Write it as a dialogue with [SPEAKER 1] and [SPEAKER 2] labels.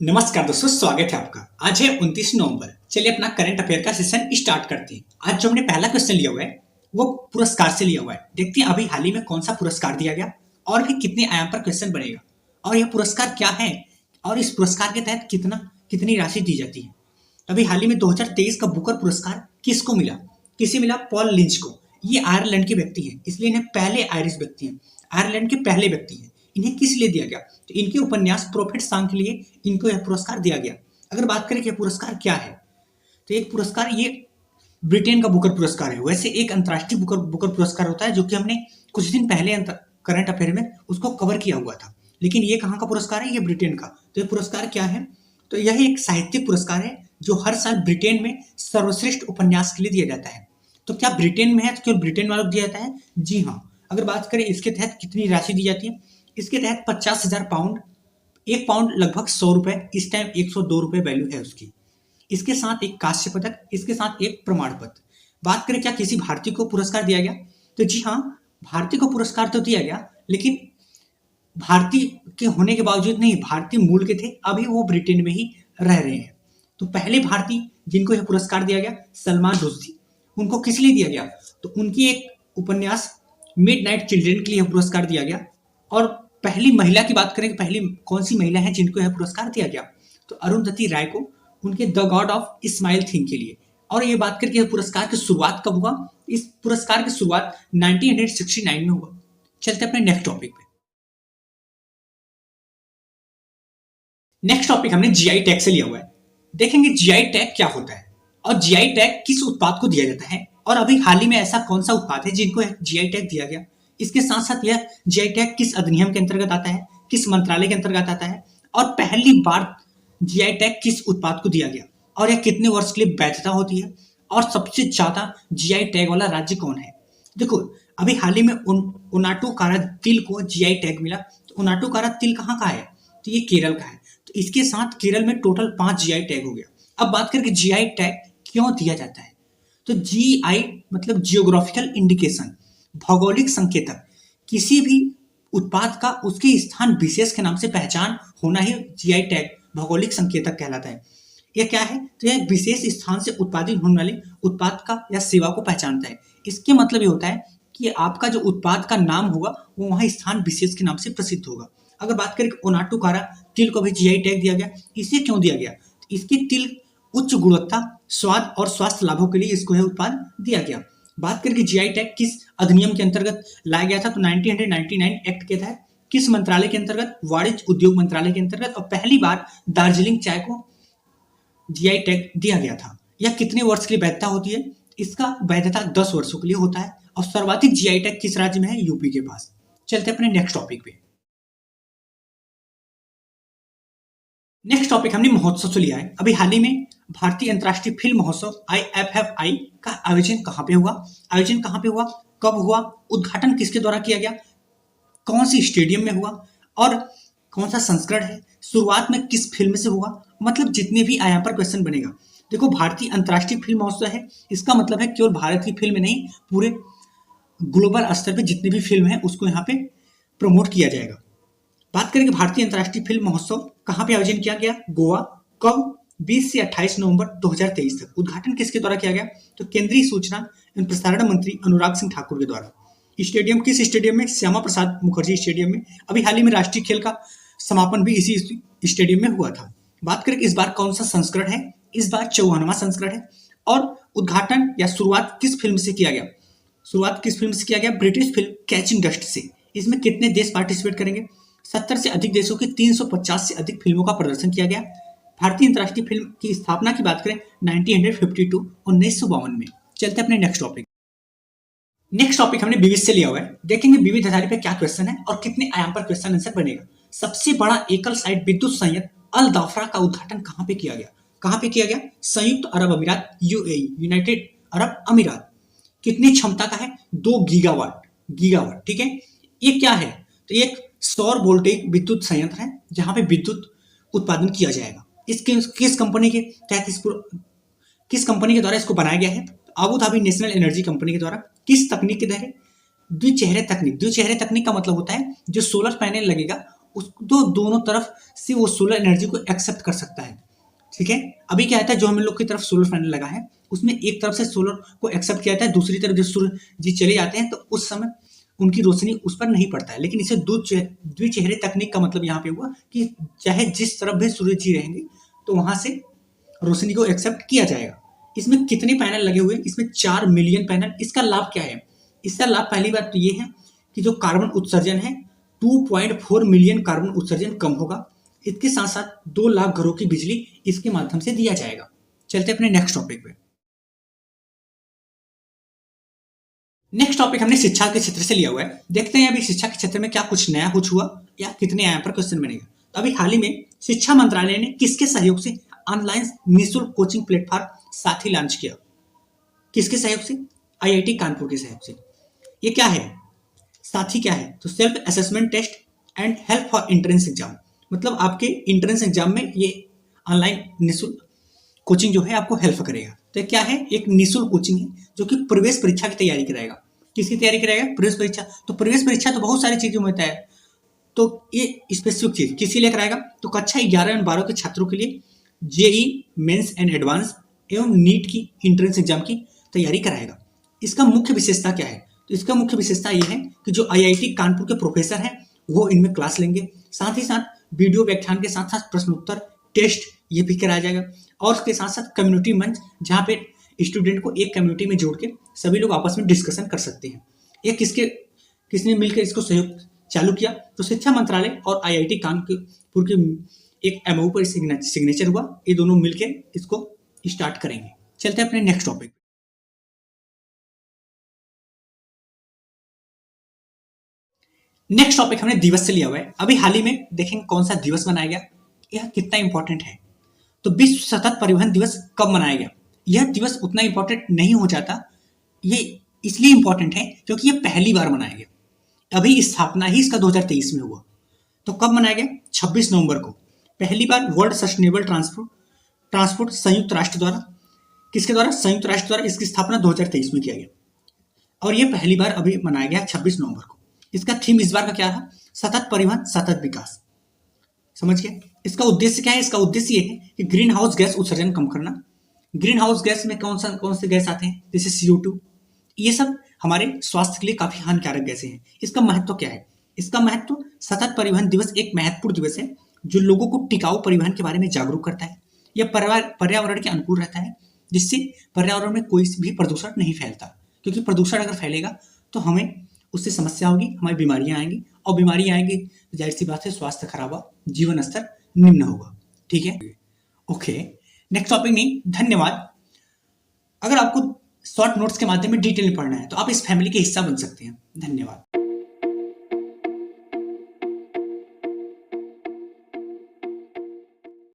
[SPEAKER 1] नमस्कार दोस्तों, स्वागत है आपका। आज है 29 नवंबर। चलिए अपना करंट अफेयर का सेशन स्टार्ट करते हैं। आज जो हमने पहला क्वेश्चन लिया हुआ है वो पुरस्कार से लिया हुआ है। देखते हैं अभी हाल ही में कौन सा पुरस्कार दिया गया और भी कितने आयाम पर क्वेश्चन बनेगा और यह पुरस्कार क्या है और इस पुरस्कार के तहत कितनी राशि दी जाती है। अभी हाल ही में 2023 का बुकर पुरस्कार किसको मिला? किसे मिला? पॉल लिंच को। ये आयरलैंड के व्यक्ति हैं, इसलिए इन्हें पहले आयरिश व्यक्ति हैं, आयरलैंड के पहले व्यक्ति हैं। इन्हें किस लिए दिया गया? तो इनके उपन्यास प्रोफेट सॉन्ग के लिए इनको यह पुरस्कार दिया गया। अगर बात करें कि यह पुरस्कार क्या है, तो एक पुरस्कार ये ब्रिटेन का बुकर पुरस्कार है। वैसे एक अंतर्राष्ट्रीय बुकर पुरस्कार होता है जो कि हमने कुछ दिन पहले करंट अफेयर में उसको कवर किया हुआ था, लेकिन ये कहाँ का पुरस्कार है? ये ब्रिटेन का। तो ये पुरस्कार क्या है? तो यह एक साहित्यिक पुरस्कार है जो हर साल ब्रिटेन में सर्वश्रेष्ठ उपन्यास के लिए दिया जाता है। तो क्या ब्रिटेन में है तो केवल ब्रिटेन वालों को दिया जाता है? जी हाँ। अगर बात करें इसके तहत कितनी राशि दी जाती है, इसके तहत 50,000 पाउंड, एक पाउंड लगभग 100 रुपए, इस टाइम 102 रुपए वैल्यू है उसकी। इसके साथ एक कांस्य पदक, इसके साथ एक प्रमाण पत्र। बात करें क्या किसी भारतीय को पुरस्कार दिया गया, तो जी हाँ, भारतीय को पुरस्कार तो दिया गया, लेकिन भारतीय के होने के बावजूद नहीं, भारतीय मूल के थे, अभी वो ब्रिटेन में ही रह रहे हैं। तो पहले भारतीय जिनको यह पुरस्कार दिया गया सलमान रुश्दी। उनको किस लिए दिया गया? तो उनकी एक उपन्यास मिडनाइट चिल्ड्रन के लिए पुरस्कार दिया गया। और पहली महिला की बात करें कि पहली कौन सी महिला है जिनको यह पुरस्कार दिया गया, तो अरुंधति राय को, उनके the God of smile thing के लिए। और ये बात करके पुरस्कार की शुरुआत कब हुआ? इस पुरस्कार की शुरुआत 1969 में हुआ। चलते अपने नेक्स्ट टॉपिक पे। नेक्स्ट टॉपिक हमने जीआई टैग से लिया हुआ है। देखेंगे जीआई टैग क्या होता है और जीआई टैग किस उत्पाद को दिया जाता है, और अभी हाल ही में ऐसा कौन सा उत्पाद है जिनको जीआई टैग दिया गया। इसके साथ साथ यह जीआई टैग किस अधिनियम के अंतर्गत आता है, किस मंत्रालय के अंतर्गत आता है, और पहली बार जीआई टैग किस उत्पाद को दिया गया, और यह कितने वर्ष के लिए वैधता होती है, और सबसे ज्यादा जीआई टैग वाला राज्य कौन है। देखो अभी हाल ही में उनाटुकारा तिल को जीआई टैग मिला। तो उनाटुकारा तिल कहाँ का है? तो ये केरल का है। तो इसके साथ केरल में टोटल 5 जीआई टैग हो गया। अब बात करें जीआई टैग क्यों दिया जाता है, तो जीआई मतलब जियोग्राफिकल इंडिकेशन, भौगोलिक संकेतक। किसी भी उत्पाद का उसके स्थान विशेष के नाम से पहचान होना ही जीआई टैग भौगोलिक संकेतक कहलाता है। यह क्या है? तो यह विशेष स्थान से उत्पादित होने वाले उत्पाद का या सेवा को पहचानता है। इसके मतलब ये होता है कि आपका जो उत्पाद का नाम होगा वो वहाँ स्थान विशेष के नाम से प्रसिद्ध होगा। अगर बात करें ओनाटुकारा तिल को भी जीआई टैग दिया गया, इसे क्यों दिया गया? इसकी तिल उच्च गुणवत्ता, स्वाद और स्वास्थ्य लाभों के लिए इसको यह उत्पाद दिया गया। बात करके जीआई टैग किस अधिनियम के अंतर्गत लाया गया था, तो 1999 एक्ट के तहत। किस मंत्रालय के अंतर्गत? वाणिज्य उद्योग मंत्रालय के अंतर्गत। और पहली बार दार्जिलिंग चाय को जीआई टैग दिया गया था। यह कितने वर्ष के लिए वैधता होती है? इसका वैधता 10 वर्षों के लिए होता है। और सर्वाधिक जीआई टैग किस राज्य में है? यूपी के पास। चलते अपने नेक्स्ट टॉपिक पे। नेक्स्ट टॉपिक हमने महोत्सव से लिया है। अभी हाल ही में भारतीय अंतर्राष्ट्रीय फिल्म महोत्सव IFFI का आयोजन कहाँ पे हुआ? आयोजन कहाँ पे हुआ, कब हुआ, उद्घाटन किसके द्वारा किया गया, कौन सी स्टेडियम में हुआ, और कौन सा संस्करण है, शुरुआत में किस फिल्म से हुआ। मतलब जितने भी यहाँ पर क्वेश्चन बनेगा। देखो भारतीय अंतर्राष्ट्रीय फिल्म महोत्सव है, इसका मतलब है केवल भारत की फिल्म नहीं, पूरे ग्लोबल स्तर पे जितनी भी फिल्म है उसको यहाँ पे प्रमोट किया जाएगा। बात करेंगे भारतीय अंतर्राष्ट्रीय फिल्म महोत्सव कहाँ पे आयोजन किया गया? गोवा। कब? 20 से 28 नवंबर 2023 तक। उद्घाटन किसके द्वारा किया गया? तो केंद्रीय सूचना एवं प्रसारण मंत्री अनुराग सिंह ठाकुर के द्वारा। स्टेडियम किस स्टेडियम में? श्यामा प्रसाद मुखर्जी स्टेडियम में। अभी हाल ही में राष्ट्रीय खेल का समापन भी इसी स्टेडियम में हुआ था। बात करें इस बार कौन सा संस्करण है? इस बार 54वां संस्करण है। और उद्घाटन या शुरुआत किस फिल्म से किया गया? शुरुआत किस फिल्म से किया गया? ब्रिटिश फिल्म कैचिंग डस्ट से। इसमें कितने देश पार्टिसिपेट करेंगे? 70 से अधिक देशों की 350 से अधिक फिल्मों का प्रदर्शन किया गया। भारतीय अंतर्राष्ट्रीय फिल्म की स्थापना की बात करें 1952 में। चलते अपने नेक्स्ट टॉपिक। नेक्स्ट टॉपिक हमने विविध से लिया हुआ है। देखेंगे विविध आधारित पे क्या क्वेश्चन है और कितने आयाम पर क्वेश्चन आंसर बनेगा। सबसे बड़ा एकल साइट विद्युत संयंत्र अल दाफरा का उद्घाटन कहाँ पे किया गया? कहाँ पे किया गया? संयुक्त अरब अमीरात, यूएई, यूनाइटेड अरब अमीरात। कितनी क्षमता का है? 2 गीगावाट। गीगावाट, ठीक है। ये क्या है? तो ये एक सौर वोल्टेइक विद्युत संयंत्र है जहां पे विद्युत उत्पादन किया जाएगा। इसके किस कंपनी के तहत किस कंपनी के द्वारा इसको बनाया गया है? Abu Dhabi national energy company के द्वारा। किस तकनीक के तहत? द्विचेहरे तकनीक। द्विचेहरे तकनीक का मतलब होता है जो सोलर पैनल लगेगा उसको दोनों तरफ से वो सोलर एनर्जी को एक्सेप्ट कर सकता है। ठीक है, अभी क्या होता है, जो हम लोग की तरफ सोलर पैनल लगा है उसमें एक तरफ से सोलर को एक्सेप्ट किया जाता है, दूसरी तरफ जब सूर्य जी चले जाते हैं तो उस समय उनकी रोशनी उस पर नहीं पड़ता है। लेकिन इसे द्विचेहरे तकनीक का मतलब यहाँ पे हुआ कि चाहे जिस तरफ भी सूर्य जी रहेंगे तो वहां से रोशनी को एक्सेप्ट किया जाएगा। इसमें कितने पैनल लगे हुए हैं? इसमें 4 मिलियन पैनल। इसका लाभ क्या है? इसका लाभ पहली बात तो ये है कि जो कार्बन उत्सर्जन है 2.4 मिलियन कार्बन उत्सर्जन कम होगा। इसके साथ साथ 2 लाख घरों की बिजली इसके माध्यम से दिया जाएगा। चलते अपने नेक्स्ट टॉपिक पे। नेक्स्ट टॉपिक हमने शिक्षा के क्षेत्र से लिया हुआ है। देखते हैं अभी शिक्षा के क्षेत्र में क्या कुछ नया कुछ हुआ या कितने यहाँ पर क्वेश्चन बनेगा। तो अभी हाल ही में शिक्षा मंत्रालय ने किसके सहयोग से ऑनलाइन निःशुल्क कोचिंग प्लेटफॉर्म साथी लॉन्च किया? किसके सहयोग से? आईआईटी कानपुर के सहयोग से। ये क्या है? साथी क्या है? तो self assessment test and help for entrance exam. मतलब आपके एंट्रेंस एग्जाम में ये ऑनलाइन निःशुल्क कोचिंग जो है आपको हेल्प करेगा। तो क्या है? एक निःशुल्क कोचिंग है जो कि प्रवेश परीक्षा की तैयारी कराएगा। किसकी तैयारी कराएगा? प्रवेश परीक्षा। तो प्रवेश परीक्षा तो बहुत सारी चीजों में होता है, तो ये स्पेसिफिक चीज किसी लिए कराएगा? तो कक्षा 11 और 12 के छात्रों के लिए जेई मेंस एंड एडवांस एवं नीट की एंट्रेंस एग्जाम की तैयारी कराएगा। इसका मुख्य विशेषता क्या है? तो इसका मुख्य विशेषता ये है कि जो आईआईटी कानपुर के प्रोफेसर हैं वो इनमें क्लास लेंगे, साथ ही साथ वीडियो व्याख्यान के साथ साथ प्रश्नोत्तर टेस्ट ये भी कराया जाएगा, और उसके साथ साथ कम्युनिटी मंच जहाँ पे स्टूडेंट को एक कम्युनिटी में जोड़ के सभी लोग आपस में डिस्कशन कर सकते हैं। ये किसने मिलकर इसको सहयोग चालू किया? तो शिक्षा मंत्रालय और आईआईटी कानपुर के एक एमओयू पर सिग्नेचर हुआ। ये दोनों मिलकर इसको स्टार्ट करेंगे। चलते हैं अपने नेक्स्ट टॉपिक। नेक्स्ट टॉपिक हमने दिवस से लिया हुआ है। अभी हाल ही में देखेंगे कौन सा दिवस मनाया गया, यह कितना इंपॉर्टेंट है। तो विश्व सतत परिवहन दिवस कब मनाया गया? यह दिवस उतना इंपॉर्टेंट नहीं हो जाता, ये इसलिए इंपॉर्टेंट है क्योंकि यह पहली बार मनाया गया। अभी स्थापना ही इसका 2023 में हुआ। तो कब मनाया गया? 26 नवंबर को। पहली बार वर्ल्ड सस्टेनेबल ट्रांसपोर्ट संयुक्त राष्ट्र द्वारा, किसके द्वारा? संयुक्त राष्ट्र द्वारा इसकी स्थापना 2023 में किया गया, और ये पहली बार अभी मनाया गया 26 नवंबर को। इसका थीम इस बार का क्या था? सतत परिवहन सतत विकास। समझ गए? इसका उद्देश्य क्या है? इसका उद्देश्य ये है कि ग्रीन हाउस गैस उत्सर्जन कम करना। ग्रीन हाउस गैस में कौन से गैस आते हैं? जैसे CO2। ये सब हमारे स्वास्थ्य के लिए काफी हानिकारक गैसें हैं। इसका महत्व क्या है? इसका महत्व, सतत परिवहन दिवस एक महत्वपूर्ण दिवस है जो लोगों को टिकाऊ परिवहन के बारे में जागरूक करता है। यह पर्यावरण के अनुकूल रहता है, जिससे पर्यावरण में कोई भी प्रदूषण नहीं फैलता, क्योंकि प्रदूषण अगर फैलेगा तो हमें उससे समस्या होगी, हमारी बीमारियां आएंगी, और बीमारियां आएंगी तो जाहिर सी बात है स्वास्थ्य खराब होगा, जीवन स्तर निम्न होगा। ठीक है, ओके। नेक्स्ट टॉपिक नहीं, धन्यवाद। अगर आपको शॉर्ट नोट्स के माध्यम में डिटेल में पढ़ना है तो आप इस फैमिली के हिस्सा बन सकते हैं। धन्यवाद।